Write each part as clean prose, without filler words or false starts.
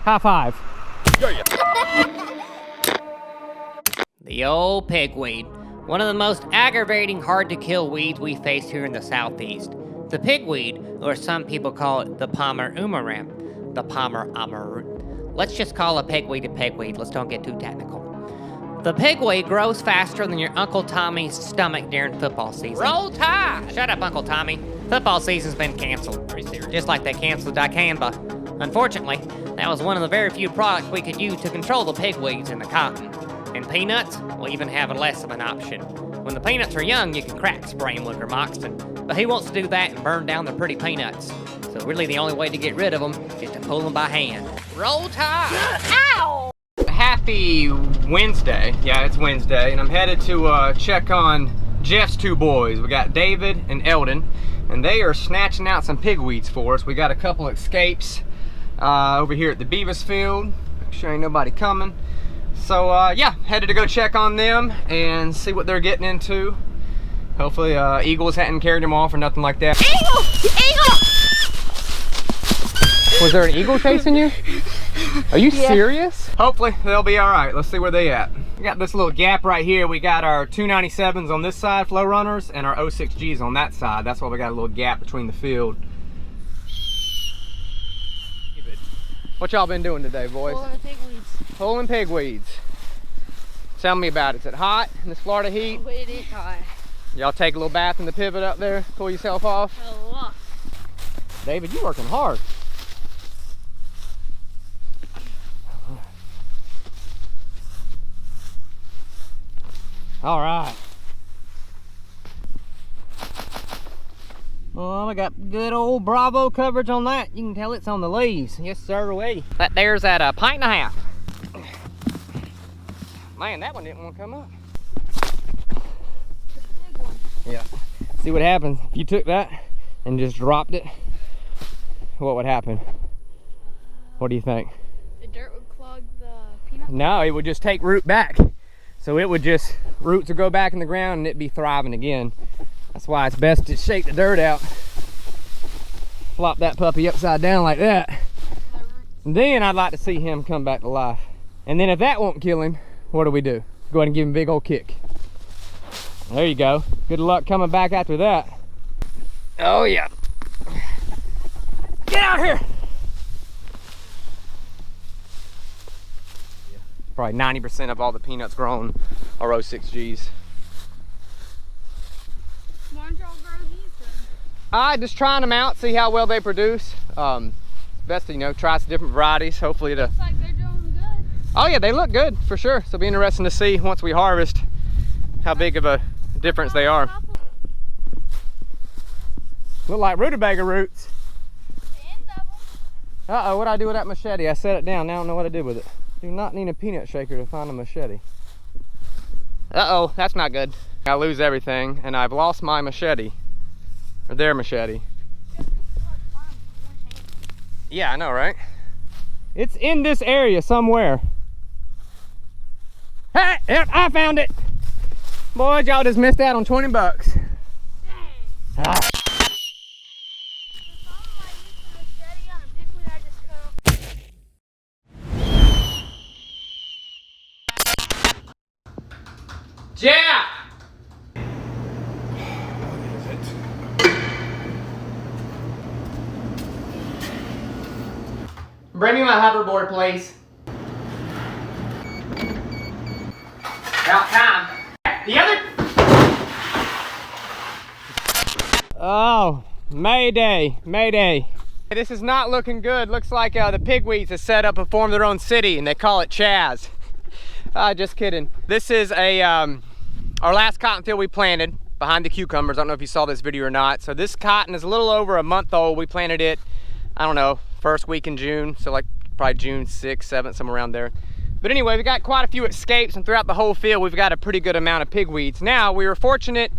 High five. Yeah. The old pigweed. One of the most aggravating, hard-to-kill weeds we face here in the southeast. The pigweed, or some people call it the Palmer umaram. The Palmer amaranth. Let's just call a pigweed a pigweed. Let's don't get too technical. The pigweed grows faster than your Uncle Tommy's stomach during football season. Roll Tide! Shut up, Uncle Tommy. Football season's been canceled. Just like they canceled dicamba. Unfortunately, that was one of the very few products we could use to control the pigweeds in the cotton. And peanuts will even have less of an option. When the peanuts are young, you can crack spray them with remoxin, but who wants to do that and burn down their pretty peanuts? So really the only way to get rid of them is to pull them by hand. Roll Tide! Ow! Happy Wednesday. Yeah, it's Wednesday, and I'm headed to check on Jeff's two boys. We got David and Eldon, and they are snatching out some pigweeds for us. We got a couple escapes over here at the Beavis field. Make sure ain't nobody coming. So yeah, headed to go check on them and see what they're getting into. Hopefully eagles hadn't carried them off or nothing like that. Eagle! Eagle! Was there an eagle chasing you? Are you serious? Hopefully they'll be all right. Let's see where they at. We got this little gap right here. We got our 297s on this side, flow runners, and our 06Gs on that side. That's why we got a little gap between the field. What y'all been doing today, boys? Pulling pigweeds. Pulling pigweeds. Tell me about it. Is it hot in this Florida heat? It is hot. Y'all take a little bath in the pivot up there, cool yourself off? A lot. David, you working hard. All right. Well, I got good old Bravo coverage on that. You can tell it's on the leaves. Yes, sir. That there's at a pint and a half. Man, that one didn't want to come up. Big one. Yeah. See what happens if you took that and just dropped it. What would happen? What do you think? The dirt would clog the peanut. No, it would just take root back. So it would just, roots would go back in the ground and it'd be thriving again. That's why it's best to shake the dirt out. Flop that puppy upside down like that. And then I'd like to see him come back to life. And then if that won't kill him, what do? Go ahead and give him a big old kick. There you go. Good luck coming back after that. Oh yeah. Get out here! Probably 90% of all the peanuts grown are 06Gs. Why don't y'all grow these then? Just trying them out, see how well they produce. Best to, you know, try some different varieties. Hopefully to. Looks like they're doing good. Oh yeah, they look good for sure. So it'll be interesting to see once we harvest how big of a difference they are. Look like rutabaga roots. Uh-oh, what'd I do with that machete? I set it down, now I don't know what I did with it. Do not need a peanut shaker to find a machete. Uh-oh, that's not good. I lose everything, and I've lost my machete. Or their machete. Yeah, I know, right? It's in this area somewhere. Hey, yep, I found it. Boys, y'all just missed out on 20 bucks. Dang. Ah. Jack! What is it? Bring me my hoverboard, please. About time. The other. Oh, Mayday, Mayday. This is not looking good. Looks like the pigweeds have set up and formed their own city, and they call it Chaz. Just kidding. This is a our last cotton field we planted behind the cucumbers. I don't know if you saw this video or not. So this cotton is a little over a month old. We planted it, I don't know, first week in June. So like probably June 6th, 7th, somewhere around there. But anyway, we got quite a few escapes, and throughout the whole field, we've got a pretty good amount of pigweeds. Now, we were fortunate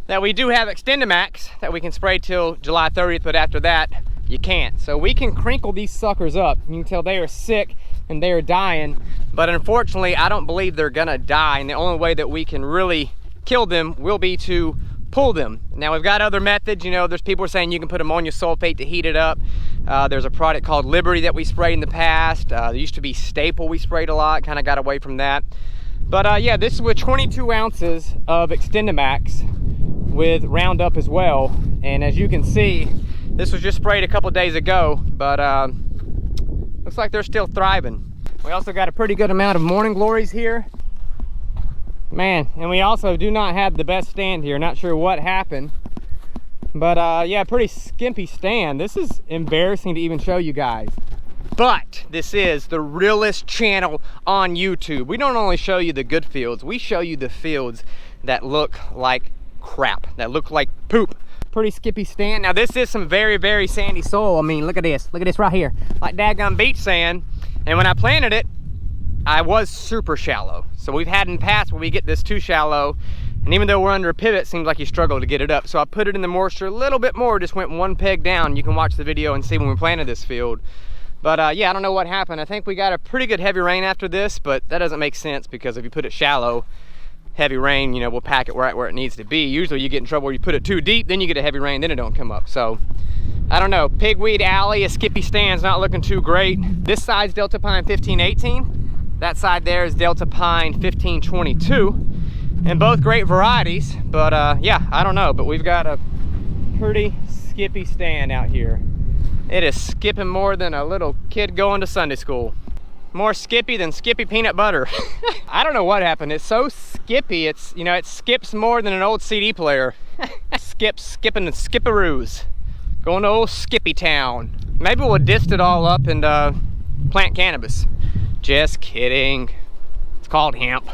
that we do have Extendamax that we can spray till July 30th, but after that, you can't. So we can crinkle these suckers up. You can tell they are sick and they are dying, but unfortunately, I don't believe they're gonna die, and the only way that we can really kill them will be to pull them. Now, we've got other methods. You know, there's people saying you can put ammonia sulfate to heat it up. There's a product called Liberty that we sprayed in the past. There used to be Staple we sprayed a lot, kind of got away from that. But yeah, this is with 22 ounces of Extendamax with Roundup as well. And as you can see, this was just sprayed a couple days ago, but looks like they're still thriving. We also got a pretty good amount of morning glories here. Man, and we also do not have the best stand here. Not sure what happened. But yeah, pretty skimpy stand. This is embarrassing to even show you guys. But this is the realest channel on YouTube. We don't only show you the good fields, we show you the fields that look like crap, that look like poop. Pretty skippy stand. Now this is some very, very sandy soil. I mean, look at this right here. Like daggum beach sand. And when I planted it, I was super shallow. So we've had in the past where we get this too shallow, and even though we're under a pivot, it seems like you struggle to get it up. So I put it in the moisture a little bit more, just went one peg down. You can watch the video and see when we planted this field. But yeah, I don't know what happened. I think we got a pretty good heavy rain after this, but that doesn't make sense because if you put it shallow, heavy rain, you know, will pack it right where it needs to be. Usually you get in trouble where you put it too deep, then you get a heavy rain, then it don't come up. So I don't know, Pigweed Alley, a skippy stand's not looking too great. This side's Delta Pine 1518. That side there is Delta Pine 1522. And both great varieties, but yeah, I don't know. But we've got a pretty skippy stand out here. It is skipping more than a little kid going to Sunday school. More skippy than Skippy peanut butter. I don't know what happened. It's so skippy, it's, you know, it skips more than an old CD player. Skipping the skipperoos. Going to old Skippy Town. Maybe we'll dist it all up and plant cannabis. Just kidding. It's called hemp.